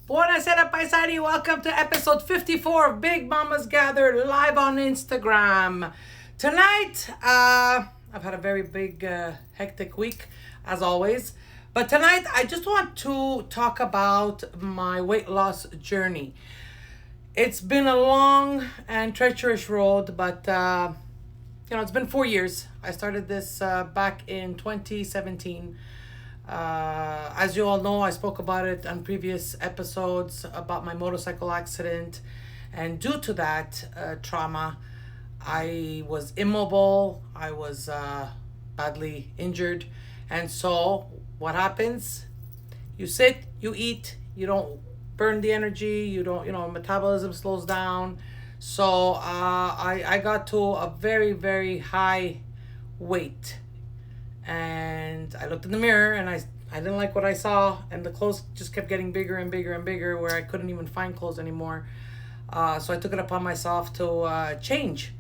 Buonasera paisani, welcome to episode 54 of Big Mamas Gather live on Instagram. Tonight, I've had a very big, hectic week as always. But tonight, I just want to talk about my weight loss journey. It's been a long and treacherous road, but it's been 4 years. I started this back in 2017. As you all know, I spoke about it on previous episodes about my motorcycle accident, and due to that trauma, I was immobile. I was badly injured, and so what happens? You sit, you eat, you don't burn the energy. You don't, metabolism slows down. So I got to a very very high weight, and I looked in the mirror and I didn't like what I saw, and the clothes just kept getting bigger and bigger and bigger where I couldn't even find clothes anymore. So I took it upon myself to change,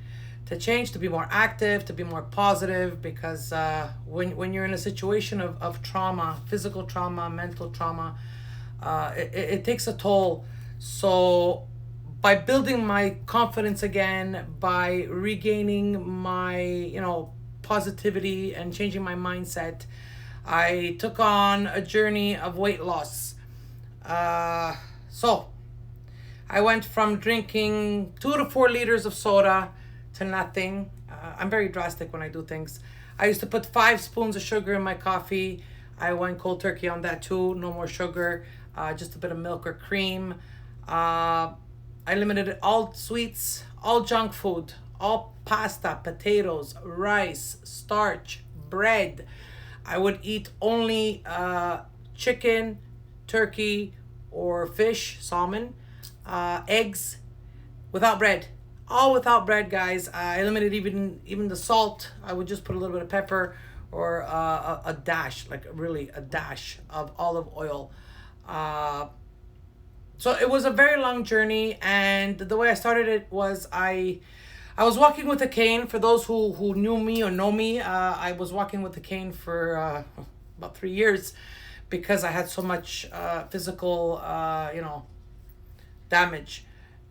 to be more active, to be more positive, because when you're in a situation of trauma, physical trauma, mental trauma, it takes a toll. So by building my confidence again, by regaining my, positivity and changing my mindset, I took on a journey of weight loss. So I went from drinking 2 to 4 liters of soda to nothing. I'm very drastic when I do things. I used to put 5 spoons of sugar in my coffee. I went cold turkey on that too. No more sugar, just a bit of milk or cream. I limited all sweets, all junk food, all pasta, potatoes, rice, starch, bread. I would eat only chicken, turkey, or fish, salmon, eggs, without bread. All without bread, guys. I eliminated even the salt. I would just put a little bit of pepper or a dash, like really a dash of olive oil. So it was a very long journey, and the way I started it was I was walking with a cane. For those who knew me or know me, I was walking with a cane for about 3 years because I had so much physical, damage.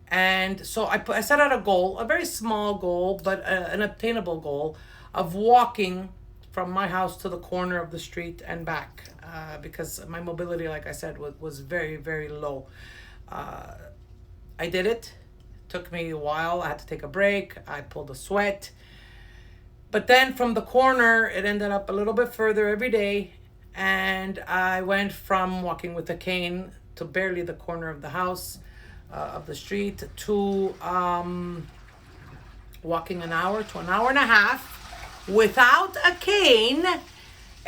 And so I set out a goal, a very small goal, but an obtainable goal of walking from my house to the corner of the street and back, because my mobility, like I said, was very, very low. I did it. Took me a while. I had to take a break. I pulled a sweat. But then from the corner, it ended up a little bit further every day. And I went from walking with a cane to barely the corner of the house, of the street, to walking an hour to an hour and a half without a cane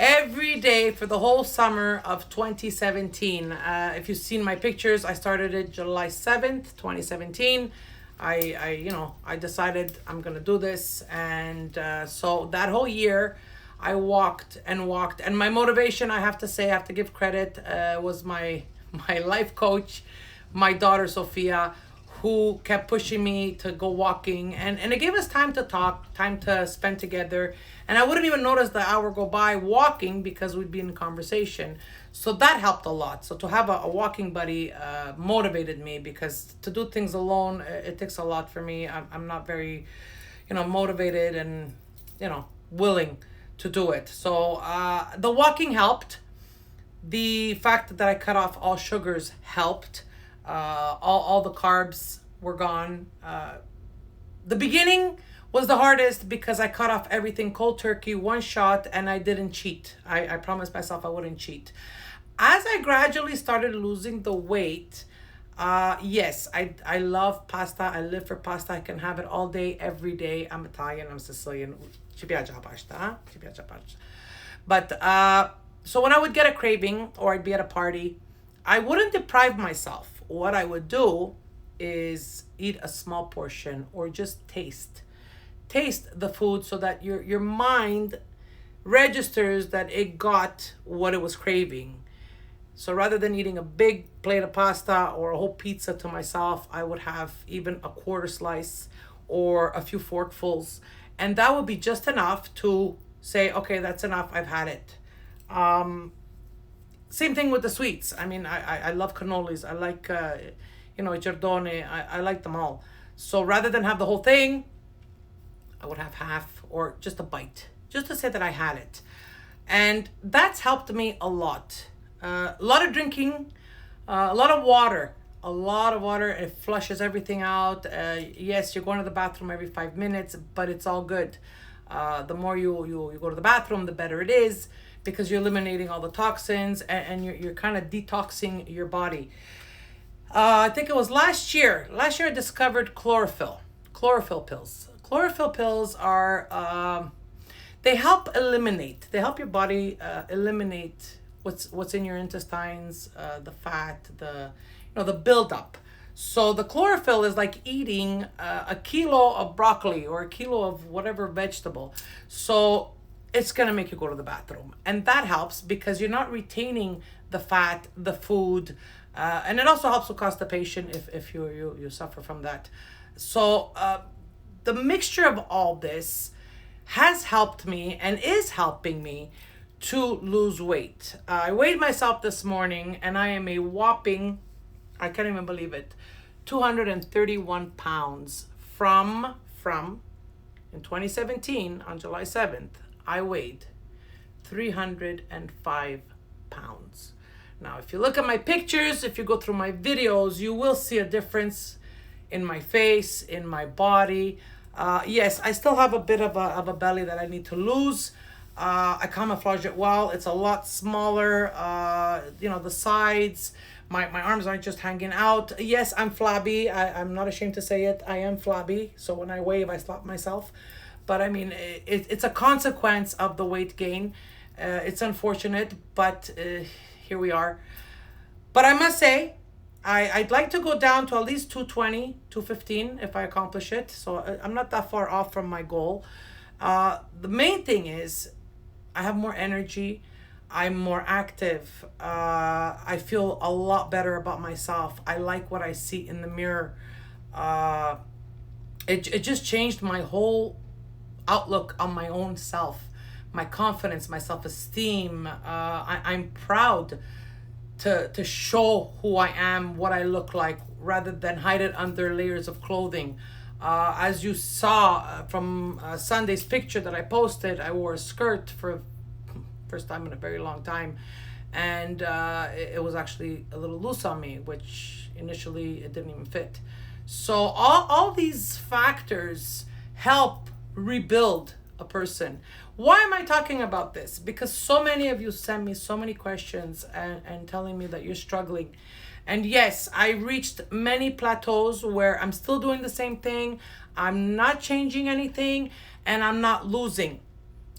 every day for the whole summer of 2017. If you've seen my pictures, I started it July 7th, 2017. I decided I'm gonna do this, and so that whole year I walked and walked, and my motivation, I have to say, I have to give credit, was my life coach, my daughter Sophia, who kept pushing me to go walking, and it gave us time to talk, time to spend together, and I wouldn't even notice the hour go by walking because we'd be in conversation. So that helped a lot. So to have a walking buddy motivated me, because to do things alone, it takes a lot for me. I'm not very, motivated and, willing to do it. So the walking helped. The fact that I cut off all sugars helped. All the carbs were gone. The beginning was the hardest because I cut off everything cold turkey, one shot, and I didn't cheat. I promised myself I wouldn't cheat. As I gradually started losing the weight, yes, I love pasta. I live for pasta. I can have it all day, every day. I'm Italian. I'm Sicilian. Ci piace la pasta, huh? Ci piace la pasta. But so when I would get a craving or I'd be at a party, I wouldn't deprive myself. What I would do is eat a small portion or just taste the food, so that your mind registers that it got what it was craving. So rather than eating a big plate of pasta or a whole pizza to myself, I would have even a quarter slice or a few forkfuls, and that would be just enough to say, okay, that's enough, I've had it. Same thing with the sweets. I mean, I love cannolis. I like, i giardone. I like them all. So rather than have the whole thing, I would have half or just a bite, just to say that I had it. And that's helped me a lot. A lot of drinking, a lot of water. A lot of water. It flushes everything out. Yes, you're going to the bathroom every 5 minutes, but it's all good. The more you go to the bathroom, the better it is, because you're eliminating all the toxins, and you're kind of detoxing your body. I think it was last year. Last year I discovered chlorophyll pills. Chlorophyll pills are they help your body eliminate what's in your intestines, the fat, the buildup. So the chlorophyll is like eating a kilo of broccoli or a kilo of whatever vegetable. So it's gonna make you go to the bathroom, and that helps because you're not retaining the fat, the food, and it also helps with constipation if you suffer from that. So the mixture of all this has helped me and is helping me to lose weight. I weighed myself this morning, and I am a whopping, I can't even believe it, 231 pounds from in 2017 on July 7th. I weighed 305 pounds. Now, if you look at my pictures, if you go through my videos, you will see a difference in my face, in my body. Yes, I still have a bit of a belly that I need to lose. I camouflage it well. It's a lot smaller. The sides, my arms aren't just hanging out. Yes, I'm flabby. I'm not ashamed to say it. I am flabby. So when I wave, I slap myself. But I mean, it's a consequence of the weight gain. It's unfortunate, but here we are. But I must say, I'd like to go down to at least 220, 215 if I accomplish it. So I'm not that far off from my goal. The main thing is I have more energy. I'm more active. I feel a lot better about myself. I like what I see in the mirror. It just changed my whole outlook on my own self, my confidence, my self-esteem. I'm proud to show who I am, what I look like, rather than hide it under layers of clothing. As you saw from Sunday's picture that I posted, I wore a skirt for first time in a very long time, and it was actually a little loose on me, which initially it didn't even fit. So all these factors help rebuild a person. Why am I talking about this? Because so many of you send me so many questions and telling me that you're struggling. And yes, I reached many plateaus where I'm still doing the same thing. I'm not changing anything, and I'm not losing.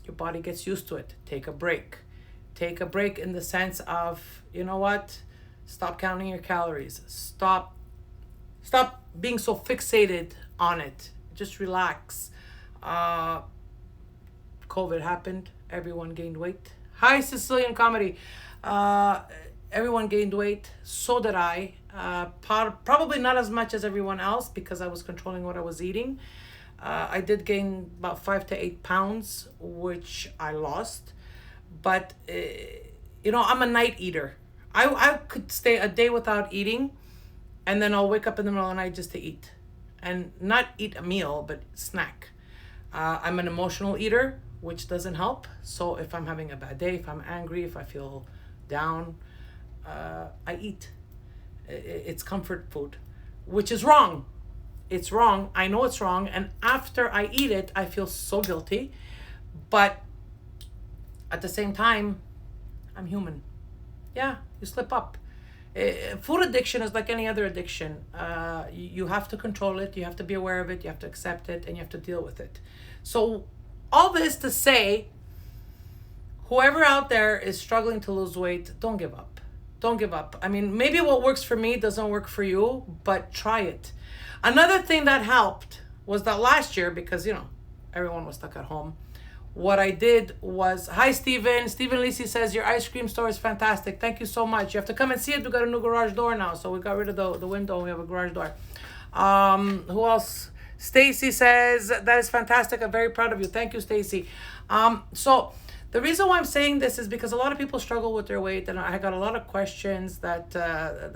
Your body gets used to it. Take a break. Take a break in the sense of, you know what? Stop counting your calories. Stop being so fixated on it. Just relax. COVID happened. Everyone gained weight. Hi, Sicilian Comedy. Everyone gained weight. So did I. Probably not as much as everyone else because I was controlling what I was eating. I did gain about 5 to 8 pounds, which I lost. But, I'm a night eater. I could stay a day without eating, and then I'll wake up in the middle of the night just to eat. And not eat a meal, but snack. I'm an emotional eater, which doesn't help. So if I'm having a bad day, if I'm angry, if I feel down, I eat. It's comfort food, which is wrong. It's wrong. I know it's wrong. And after I eat it, I feel so guilty. But at the same time, I'm human. Yeah, you slip up. Food addiction is like any other addiction. You have to control it. You have to be aware of it. You have to accept it, and you have to deal with it. So all this to say, whoever out there is struggling to lose weight, don't give up. Don't give up. I mean, maybe what works for me doesn't work for you, but try it. Another thing that helped was that last year, because, everyone was stuck at home, what I did was, hi, Steven. Steven Lisi says, your ice cream store is fantastic. Thank you so much. You have to come and see it. We got a new garage door now. So we got rid of the window and we have a garage door. Who else? Stacy says, that is fantastic. I'm very proud of you. Thank you, Stacy. So The reason why I'm saying this is because a lot of people struggle with their weight, and I got a lot of questions that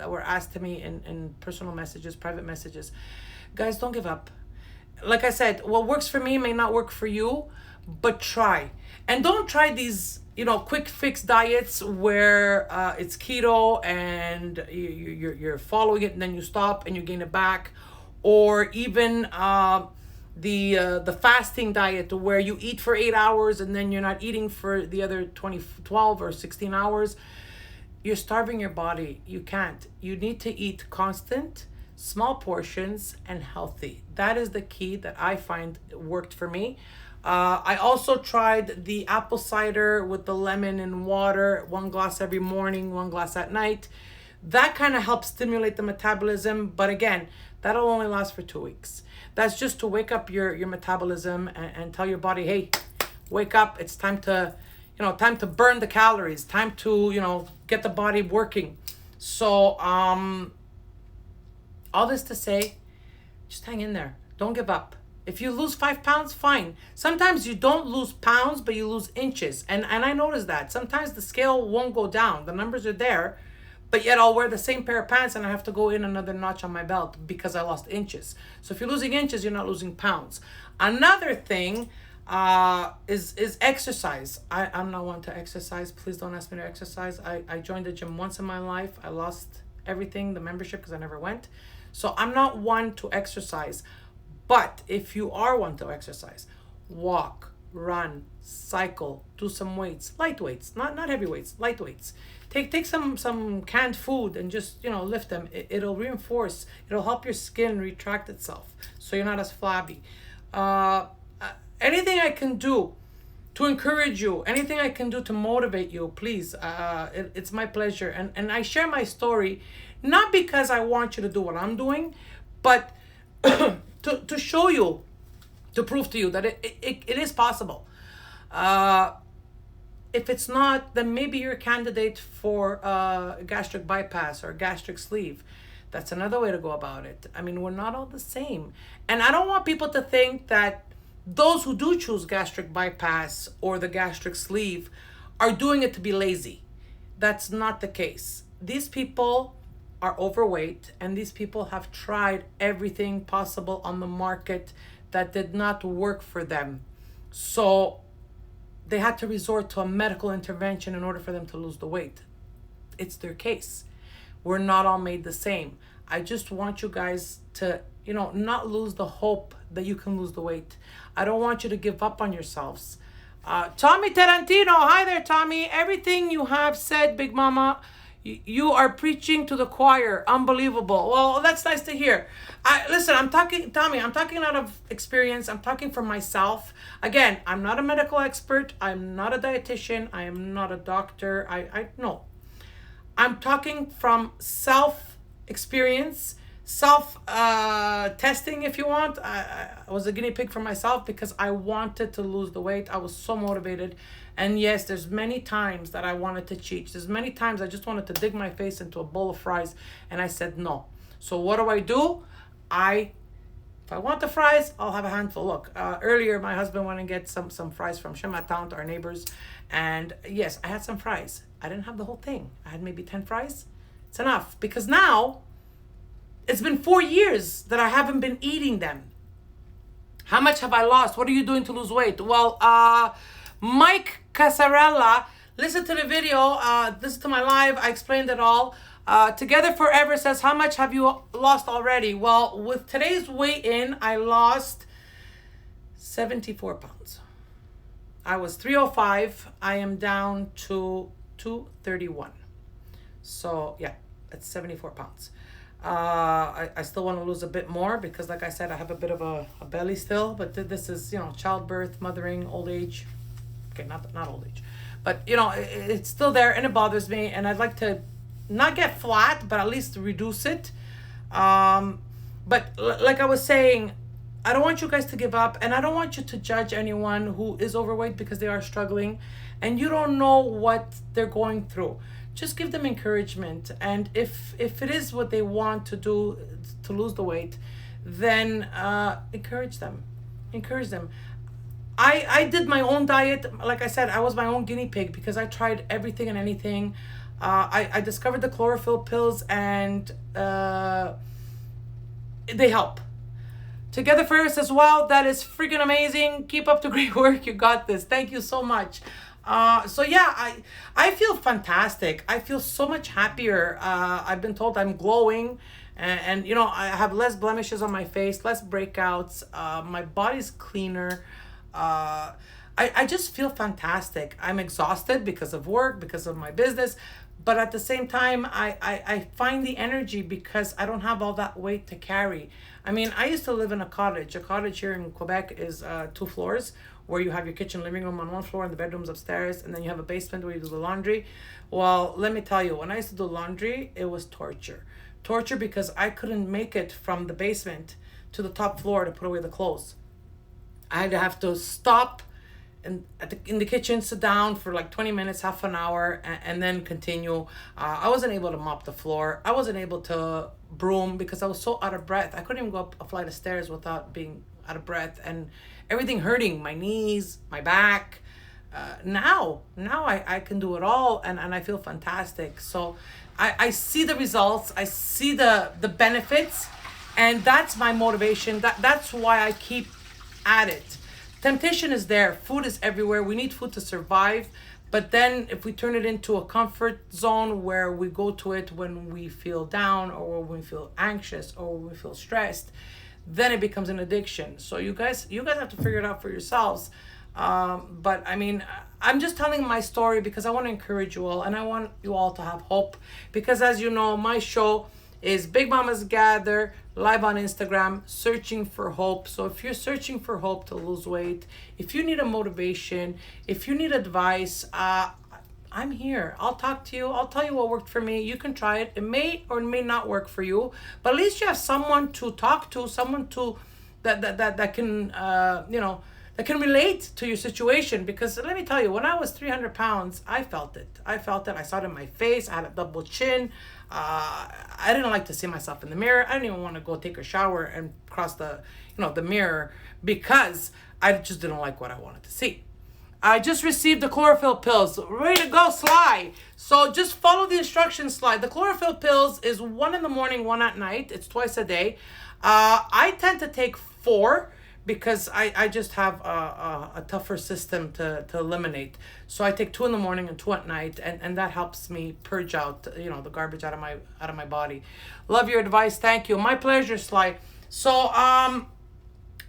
were asked to me in personal messages, private messages. Guys, don't give up. Like I said, what works for me may not work for you, but try. And don't try these, quick fix diets where it's keto and you're following it and then you stop and you gain it back, or even the fasting diet where you eat for 8 hours and then you're not eating for the other 12 or 16 hours. You're starving your body. You can't. You need to eat constant, small portions, and healthy. That is the key that I find worked for me. I also tried the apple cider with the lemon and water, 1 glass every morning, 1 glass at night. That kind of helps stimulate the metabolism. But again, that'll only last for 2 weeks. That's just to wake up your metabolism and tell your body, hey, wake up. It's time to, time to burn the calories, time to, get the body working. So, all this to say, just hang in there. Don't give up. If you lose 5 pounds, fine. Sometimes you don't lose pounds, but you lose inches. And I noticed that. Sometimes the scale won't go down. The numbers are there, but yet I'll wear the same pair of pants and I have to go in another notch on my belt because I lost inches. So if you're losing inches, you're not losing pounds. Another thing is exercise. I'm not one to exercise. Please don't ask me to exercise. I joined the gym once in my life. I lost everything, the membership, because I never went. So I'm not one to exercise. But if you are one to exercise, walk, run, cycle, do some weights, light weights, not heavy weights, light weights. Take some canned food and just, lift them. It'll reinforce, it'll help your skin retract itself so you're not as flabby. Anything I can do to encourage you, anything I can do to motivate you, please, it's my pleasure. And I share my story, not because I want you to do what I'm doing, but to show you, to prove to you that it is possible. If it's not, then maybe you're a candidate for gastric bypass or gastric sleeve. That's another way to go about it. I mean, we're not all the same. And I don't want people to think that those who do choose gastric bypass or the gastric sleeve are doing it to be lazy. That's not the case. These people are overweight, and these people have tried everything possible on the market that did not work for them. So they had to resort to a medical intervention in order for them to lose the weight. It's their case. We're not all made the same. I just want you guys to, not lose the hope that you can lose the weight. I don't want you to give up on yourselves. Tommy Tarantino, hi there, Tommy. Everything you have said, Big Mama, you are preaching to the choir. Unbelievable. Well, that's nice to hear. Listen, I'm talking out of experience. I'm talking for myself. Again, I'm not a medical expert. I'm not a dietitian. I am not a doctor. No. I'm talking from self-experience, self-testing, if you want. I was a guinea pig for myself because I wanted to lose the weight. I was so motivated. And yes, there's many times that I wanted to cheat. There's many times I just wanted to dig my face into a bowl of fries, and I said no. So what do? If I want the fries, I'll have a handful. Look, earlier my husband went and get some fries from Shematown, our neighbors, and yes, I had some fries. I didn't have the whole thing. I had maybe 10 fries. It's enough, because now it's been 4 years that I haven't been eating them. How much have I lost? What are you doing to lose weight? Well, Mike Casarella, listen to the video, listen to my live, I explained it all. Together Forever says, how much have you lost already? Well, with today's weigh-in, I lost 74 pounds. I was 305, I am down to 231. So yeah, that's 74 pounds. I still want to lose a bit more because, like I said, I have a bit of a belly still, but this is, childbirth, mothering, old age. Okay, not old age, but it's still there and it bothers me, and I'd like to not get flat, but at least reduce it. But like I was saying, I don't want you guys to give up, and I don't want you to judge anyone who is overweight because they are struggling and you don't know what they're going through. Just give them encouragement, and if it is what they want to do to lose the weight, then encourage them. I did my own diet. Like I said, I was my own guinea pig because I tried everything and anything. I discovered the chlorophyll pills, and they help. Together Ferris says, wow, that is freaking amazing. Keep up the great work. You got this. Thank you so much. So yeah, I feel fantastic. I feel so much happier. I've been told I'm glowing, and you know, I have less blemishes on my face, less breakouts. My body's cleaner. I just feel fantastic. I'm exhausted because of work, because of my business, but at the same time, I find the energy because I don't have all that weight to carry. I mean, I used to live in a cottage. A cottage here in Quebec is 2 floors, where you have your kitchen, living room on one floor, and the bedrooms upstairs, and then you have a basement where you do the laundry. Well, let me tell you, when I used to do laundry, it was torture. Torture because I couldn't make it from the basement to the top floor to put away the clothes. I'd have to stop in the kitchen, sit down for like 20 minutes, half an hour, and then continue. I wasn't able to mop the floor. I wasn't able to broom because I was so out of breath. I couldn't even go up a flight of stairs without being out of breath, and everything hurting, my knees, my back. Now I can do it all, and I feel fantastic. So I see the results. I see the benefits, and that's my motivation. That's why I keep at it. Temptation is there. Food is everywhere. We need food to survive. But then if we turn it into a comfort zone where we go to it when we feel down, or when we feel anxious, or when we feel stressed, then it becomes an addiction. So you guys have to figure it out for yourselves. But I mean, I'm just telling my story because I want to encourage you all, and I want you all to have hope. Because as you know, my show is Big Mamas Gather, live on Instagram, searching for hope. So if you're searching for hope to lose weight, if you need a motivation, if you need advice, I'm here. I'll talk to you. I'll tell you what worked for me. You can try it. It may or may not work for you, but at least you have someone to talk to, someone to that can that can relate to your situation. Because let me tell you, when I was 300 pounds, I felt it. I saw it in my face. I had a double chin. I didn't like to see myself in the mirror. I didn't even want to go take a shower and cross the mirror, because I just didn't like what I wanted to see. I just received the chlorophyll pills. Ready to go, Sly. So just follow the instructions, Sly. The chlorophyll pills is 1 in the morning, 1 at night. It's twice a day. I tend to take 4 because I just have a tougher system to eliminate. So I take 2 in the morning and 2 at night, and that helps me purge out the garbage out of my body. Love your advice. Thank you. My pleasure, Sly. So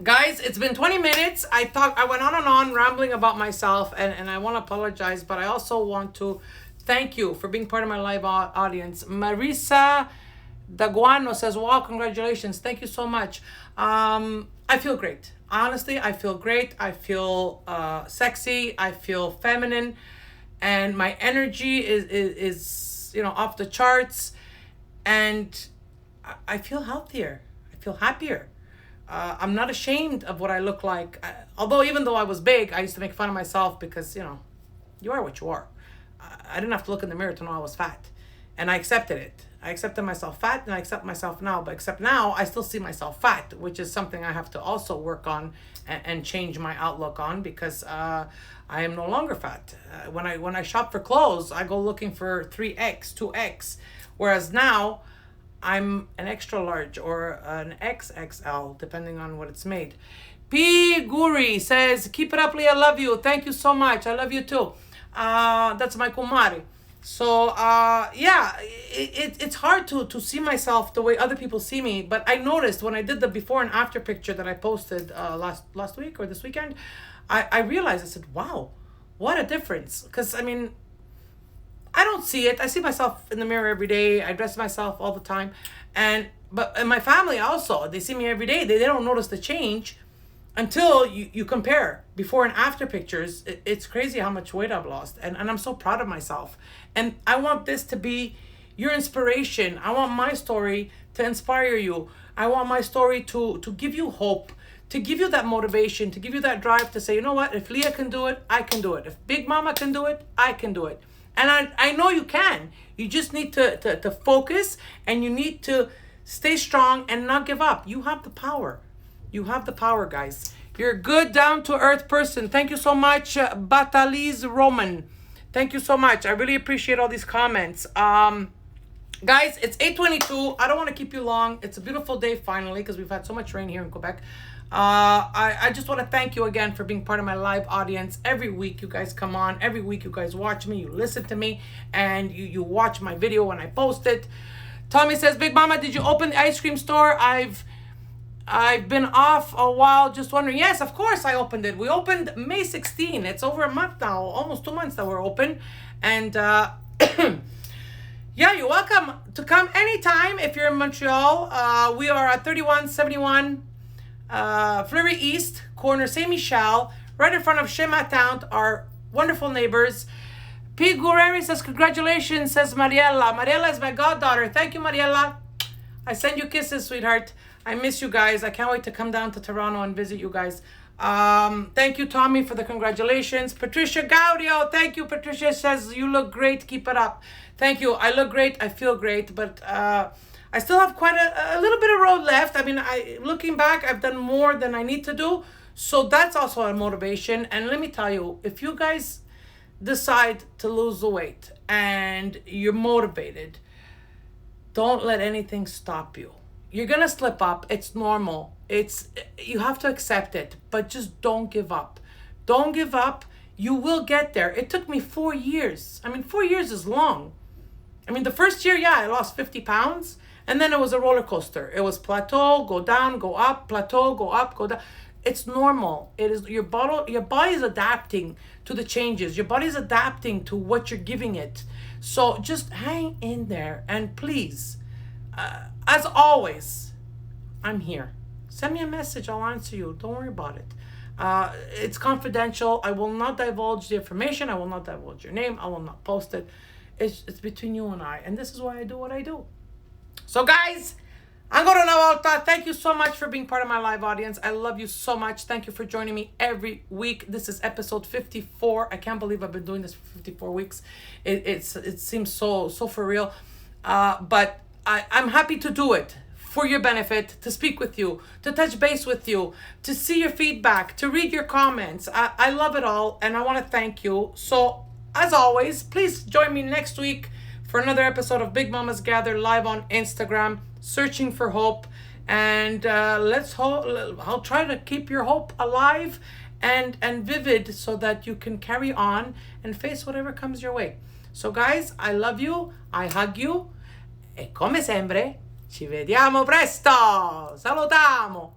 guys, it's been 20 minutes. I went on and on rambling about myself, and I want to apologize, but I also want to thank you for being part of my live audience. Marisa Daguano says, wow, congratulations. Thank you so much. I feel great. Honestly, I feel great. I feel sexy. I feel feminine, and my energy is off the charts, and I feel healthier. I feel happier. I'm not ashamed of what I look like. Although even though I was big, I used to make fun of myself because, you are what you are. I didn't have to look in the mirror to know I was fat. And I accepted it. I accepted myself fat, and I accept myself now. But except now, I still see myself fat, which is something I have to also work on and change my outlook on, because I am no longer fat. When I shop for clothes, I go looking for 3X, 2X. Whereas now, I'm an extra large or an XXL, depending on what it's made. P. Guri says, keep it up, Leah. I love you. Thank you so much. I love you too. That's my kumari. So, it's hard to see myself the way other people see me. But I noticed when I did the before and after picture that I posted last week or this weekend, I realized, I said, wow, what a difference. Because, I mean, I don't see it. I see myself in the mirror every day. I dress myself all the time. And my family also, they see me every day. They don't notice the change until you compare before and after pictures. It's crazy how much weight I've lost. And I'm so proud of myself. And I want this to be your inspiration. I want my story to inspire you. I want my story to give you hope, to give you that motivation, to give you that drive to say, you know what, if Leah can do it, I can do it. If Big Mama can do it, I can do it. And I know you can. You just need to focus, and you need to stay strong and not give up. You have the power. You have the power, guys. You're a good, down-to-earth person. Thank you so much, Batalise Roman. Thank you so much. I really appreciate all these comments. Guys, it's 8:22. I don't want to keep you long. It's a beautiful day finally because we've had so much rain here in Quebec. I just want to thank you again for being part of my live audience. Every week you guys come on. Every week you guys watch me. You listen to me. And you watch my video when I post it. Tommy says, Big Mama, did you open the ice cream store? I've been off a while, just wondering. Yes, of course I opened it. We opened May 16. It's over a month now, almost 2 months that we're open. And yeah, you're welcome to come anytime if you're in Montreal. We are at 3171 Fleury East, corner Saint Michel, right in front of Chez Ma Tante, our wonderful neighbors. P. Gureri says, congratulations, says Mariella. Mariella is my goddaughter. Thank you, Mariella. I send you kisses, sweetheart. I miss you guys. I can't wait to come down to Toronto and visit you guys. Thank you, Tommy, for the congratulations. Patricia Gaudio, thank you. Patricia says, you look great. Keep it up. Thank you. I look great. I feel great. But I still have quite a little bit of road left. I mean, looking back, I've done more than I need to do. So that's also a motivation. And let me tell you, if you guys decide to lose the weight and you're motivated, don't let anything stop you. You're gonna slip up. It's normal. You have to accept it, but just don't give up. Don't give up. You will get there. It took me 4 years. I mean, 4 years is long. I mean, the first year, yeah, I lost 50 pounds, and then it was a roller coaster. It was plateau, go down, go up, plateau, go up, go down. It's normal. It is your body is adapting to the changes. Your body is adapting to what you're giving it. So just hang in there, and please, as always, I'm here. Send me a message. I'll answer you. Don't worry about it. It's confidential. I will not divulge the information. I will not divulge your name. I will not post it. It's between you and I. And this is why I do what I do. So guys, ancora una volta, thank you so much for being part of my live audience. I love you so much. Thank you for joining me every week. This is episode 54. I can't believe I've been doing this for 54 weeks. It seems so for real. But I'm happy to do it for your benefit, to speak with you, to touch base with you, to see your feedback, to read your comments. I love it all, and I want to thank you. So, as always, please join me next week for another episode of Big Mamas Gather live on Instagram, searching for hope. And I'll try to keep your hope alive and vivid so that you can carry on and face whatever comes your way. So, guys, I love you. I hug you. E come sempre, ci vediamo presto! Salutamu!